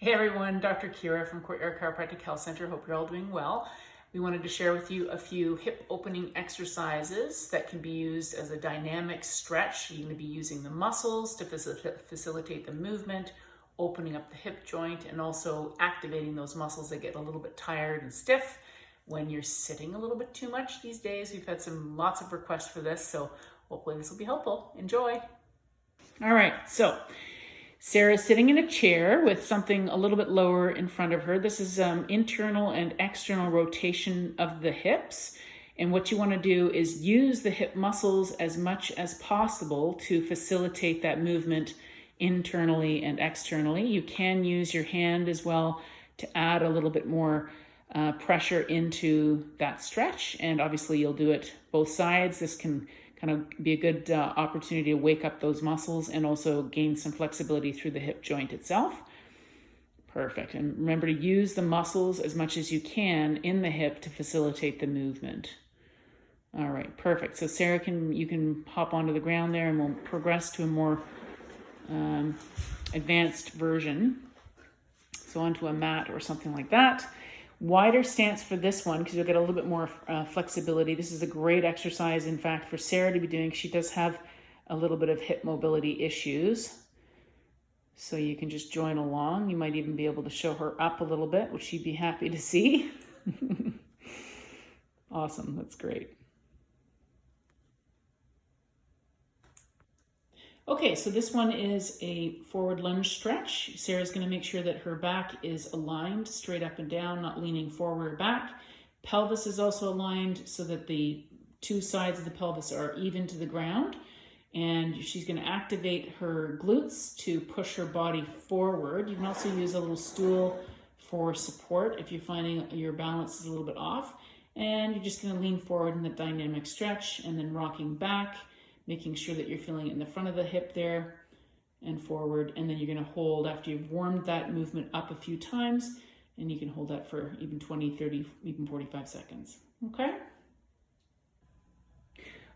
Hey everyone, Dr. Kira from Courtyard Chiropractic Health Center. Hope you're all doing well. We wanted to share with you a few hip opening exercises that can be used as a dynamic stretch. You're going to be using the muscles to facilitate the movement, opening up the hip joint, and also activating those muscles that get a little bit tired and stiff when you're sitting a little bit too much these days. We've had lots of requests for this, so hopefully this will be helpful. Enjoy. All right, so Sarah's sitting in a chair with something a little bit lower in front of her. This is internal and external rotation of the hips. And what you want to do is use the hip muscles as much as possible to facilitate that movement internally and externally. You can use your hand as well to add a little bit more pressure into that stretch. And obviously you'll do it both sides. This can kind of be a good opportunity to wake up those muscles and also gain some flexibility through the hip joint itself. Perfect. And remember to use the muscles as much as you can in the hip to facilitate the movement. All right, perfect. So Sarah, you can hop onto the ground there and we'll progress to a more advanced version. So onto a mat or something like that. Wider stance for this one because you'll get a little bit more flexibility. This is a great exercise, in fact, for Sarah to be doing. She does have a little bit of hip mobility issues. So you can just join along. You might even be able to show her up a little bit, which she'd be happy to see. Awesome, that's great. Okay, so this one is a forward lunge stretch. Sarah's going to make sure that her back is aligned straight up and down, not leaning forward or back. Pelvis is also aligned so that the two sides of the pelvis are even to the ground. And she's going to activate her glutes to push her body forward. You can also use a little stool for support if you're finding your balance is a little bit off. And you're just going to lean forward in the dynamic stretch and then rocking back, making sure that you're feeling it in the front of the hip there and forward. And then you're going to hold after you've warmed that movement up a few times, and you can hold that for even 20, 30, even 45 seconds.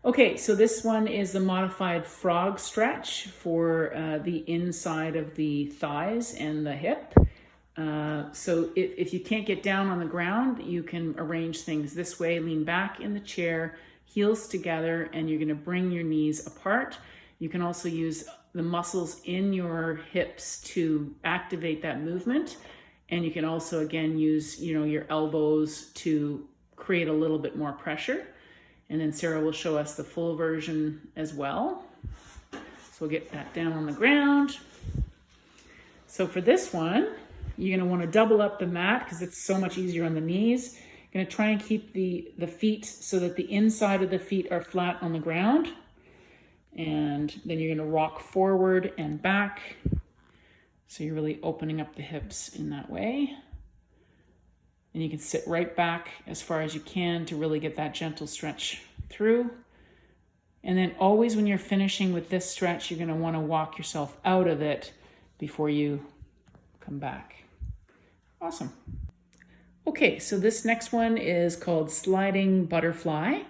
Okay, so this one is the modified frog stretch for the inside of the thighs and the hip. So if you can't get down on the ground, you can arrange things this way. Lean back in the chair, heels together, and you're going to bring your knees apart. You can also use the muscles in your hips to activate that movement. And you can also, again, use your elbows to create a little bit more pressure. And then Sarah will show us the full version as well. So we'll get that down on the ground. So for this one, you're going to want to double up the mat because it's so much easier on the knees. Going to try and keep the feet so that the inside of the feet are flat on the ground. And then you're going to rock forward and back. So you're really opening up the hips in that way. And you can sit right back as far as you can to really get that gentle stretch through. And then always when you're finishing with this stretch, you're going to want to walk yourself out of it before you come back. Awesome. Okay, so this next one is called sliding butterfly.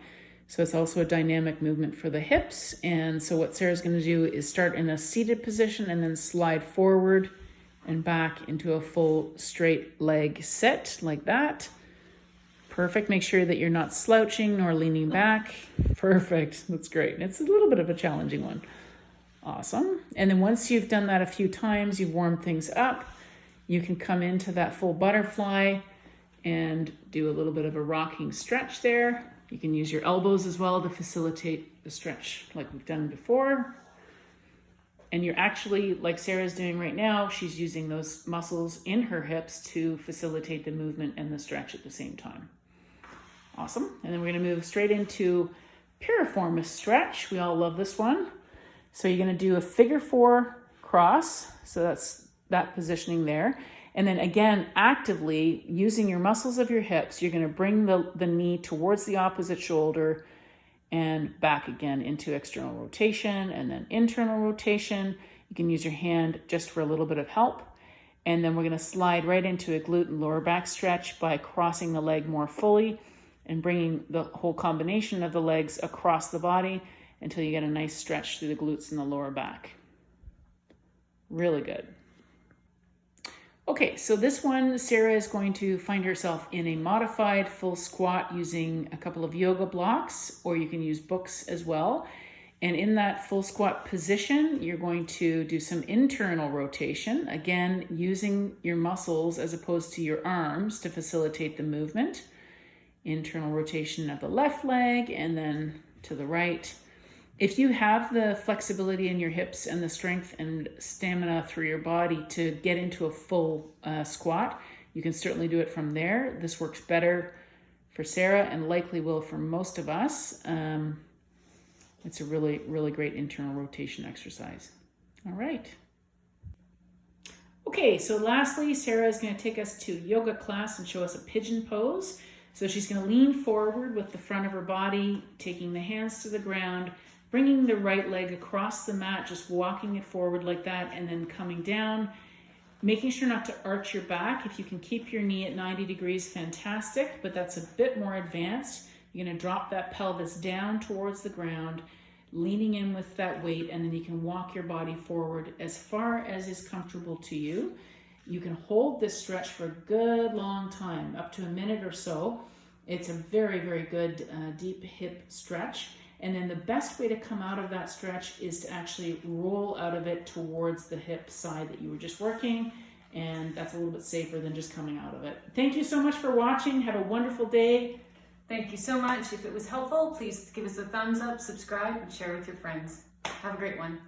So it's also a dynamic movement for the hips. And so what Sarah's going to do is start in a seated position and then slide forward and back into a full straight leg sit like that. Perfect. Make sure that you're not slouching nor leaning back. Perfect. That's great. It's a little bit of a challenging one. Awesome. And then once you've done that a few times, you've warmed things up, you can come into that full butterfly and do a little bit of a rocking stretch there. You can use your elbows as well to facilitate the stretch like we've done before. And you're actually, like Sarah's doing right now, she's using those muscles in her hips to facilitate the movement and the stretch at the same time. Awesome. And then we're going to move straight into piriformis stretch. We all love this one. So you're going to do a figure 4 cross. So that's that positioning there. And then again, actively using your muscles of your hips, you're going to bring the knee towards the opposite shoulder and back again into external rotation and then internal rotation. You can use your hand just for a little bit of help. And then we're going to slide right into a glute and lower back stretch by crossing the leg more fully and bringing the whole combination of the legs across the body until you get a nice stretch through the glutes and the lower back. Really good. Okay, so this one, Sarah is going to find herself in a modified full squat using a couple of yoga blocks, or you can use books as well. And in that full squat position, you're going to do some internal rotation, again, using your muscles as opposed to your arms to facilitate the movement. Internal rotation of the left leg and then to the right. If you have the flexibility in your hips and the strength and stamina through your body to get into a full squat, you can certainly do it from there. This works better for Sarah and likely will for most of us. It's a really, really great internal rotation exercise. All right. Okay, so lastly, Sarah is going to take us to yoga class and show us a pigeon pose. So she's going to lean forward with the front of her body, taking the hands to the ground, bringing the right leg across the mat, just walking it forward like that, and then coming down, making sure not to arch your back. If you can keep your knee at 90 degrees, fantastic, but that's a bit more advanced. You're going to drop that pelvis down towards the ground, leaning in with that weight, and then you can walk your body forward as far as is comfortable to you. You can hold this stretch for a good long time, up to a minute or so. It's a very, very good deep hip stretch. And then the best way to come out of that stretch is to actually roll out of it towards the hip side that you were just working. And that's a little bit safer than just coming out of it. Thank you so much for watching. Have a wonderful day. Thank you so much. If it was helpful, please give us a thumbs up, subscribe, and share with your friends. Have a great one.